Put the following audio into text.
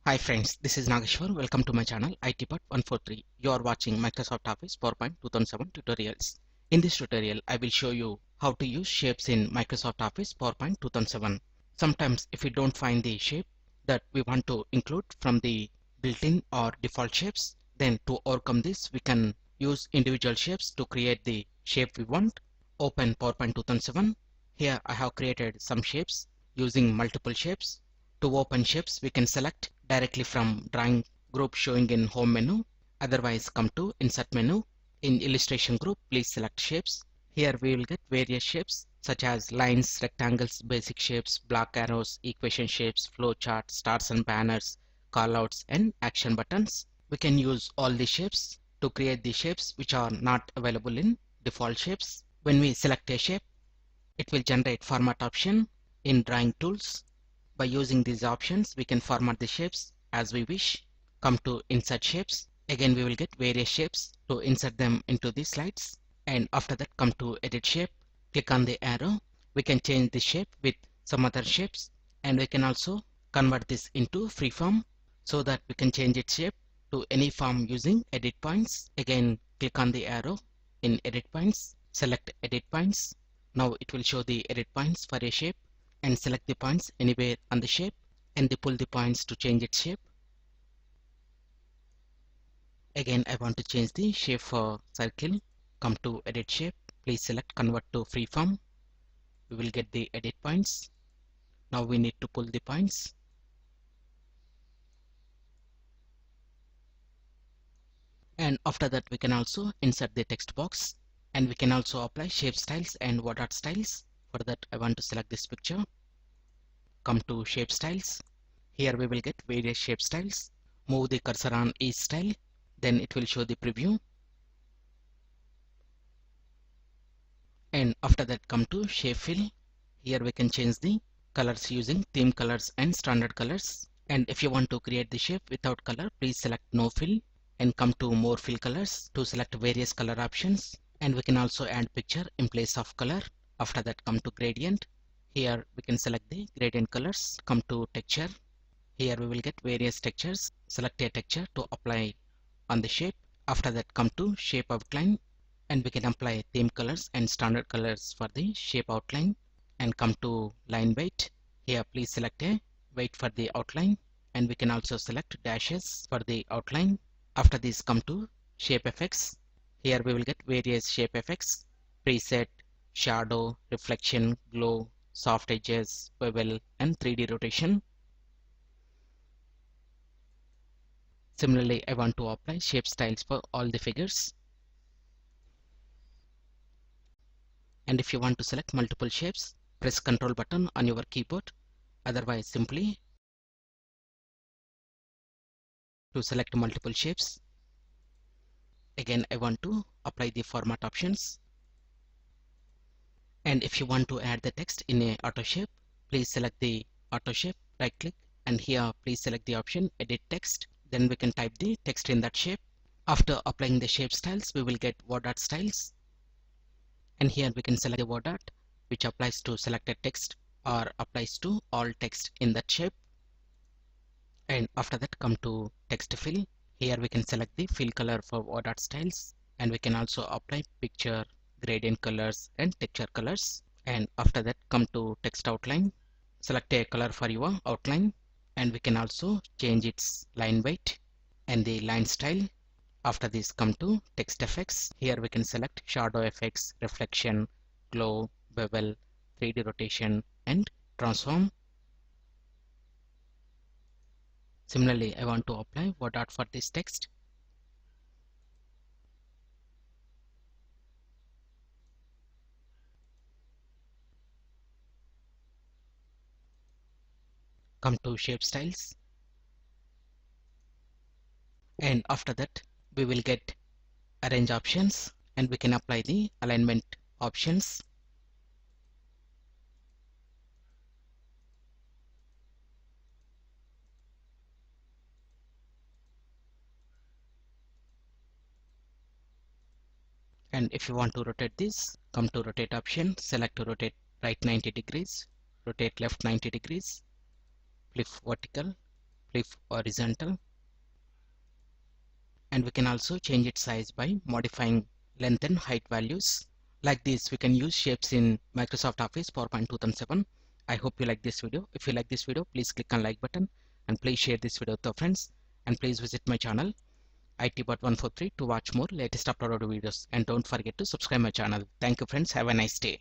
Hi friends, this is Nageshwar. Welcome to my channel ITPAT143. You are watching Microsoft Office PowerPoint 2007 tutorials. In this tutorial, I will show you how to use shapes in Microsoft Office PowerPoint 2007. Sometimes if we don't find the shape that we want to include from the built-in or default shapes, then to overcome this, we can use individual shapes to create the shape we want. Open PowerPoint 2007. Here I have created some shapes using multiple shapes. To open shapes, we can select directly from drawing group showing in home menu. Otherwise, come to insert menu. In illustration group, please select shapes. Here we will get various shapes such as lines, rectangles, basic shapes, block arrows, equation shapes, flowchart, stars and banners, callouts, and action buttons. We can use all the shapes to create the shapes which are not available in default shapes. When we select a shape, it will generate format option in drawing tools. By using these options, we can format the shapes as we wish. Come to insert shapes. Again, we will get various shapes to insert them into the slides. And after that, come to edit shape. Click on the arrow. We can change the shape with some other shapes, and we can also convert this into freeform so that we can change its shape to any form using edit points. Again, click on the arrow in edit points. Select edit points. Now it will show the edit points for a shape, and select the points anywhere on the shape and pull the points to change its shape. Again, I want to change the shape for circle. Come to edit shape. Please select convert to freeform. We will get the edit points. Now we need to pull the points. And after that, we can also insert the text box, and we can also apply shape styles and word art styles. For that, I want to select this picture. Come to shape styles. Here we will get various shape styles. Move the cursor on each style, then it will show the preview. And after that, come to shape fill. Here we can change the colors using theme colors and standard colors. And if you want to create the shape without color, please select no fill and come to more fill colors to select various color options. And we can also add picture in place of color. After that, come to gradient. Here we can select the gradient colors. Come to texture. Here we will get various textures. Select a texture to apply on the shape. After that, come to shape outline, and we can apply theme colors and standard colors for the shape outline. And come to line weight. Here please select a weight for the outline, and we can also select dashes for the outline. After this, come to shape effects. Here we will get various shape effects: preset, shadow, reflection, glow, soft edges, bevel, and 3D rotation. Similarly, I want to apply shape styles for all the figures. And if you want to select multiple shapes, press Ctrl button on your keyboard. Otherwise, simply to select multiple shapes. Again, I want to apply the format options. And if you want to add the text in a auto shape, please select the auto shape, right click, and here please select the option edit text. Then we can type the text in that shape. After applying the shape styles, we will get word art styles. And here we can select the word art, which applies to selected text or applies to all text in that shape. And after that, come to text fill. Here we can select the fill color for word art styles, and we can also apply picture, gradient colors, and texture colors. And after that, come to text outline. Select a color for your outline, and we can also change its line weight and the line style. After this, come to text effects. Here we can select shadow effects, reflection, glow, bevel, 3D rotation, and transform. Similarly, I want to apply word art for this text. Come to shape styles, and after that we will get arrange options, and we can apply the alignment options. And if you want to rotate this, come to rotate option, select to rotate right 90 degrees, rotate left 90 degrees, flip vertical, flip horizontal, and we can also change its size by modifying length and height values. Like this, we can use shapes in Microsoft Office PowerPoint 2007. I hope you like this video. If you like this video, please click on like button and please share this video with your friends, and please visit my channel ITbot143 to watch more latest uploaded videos, and don't forget to subscribe my channel. Thank you friends, have a nice day.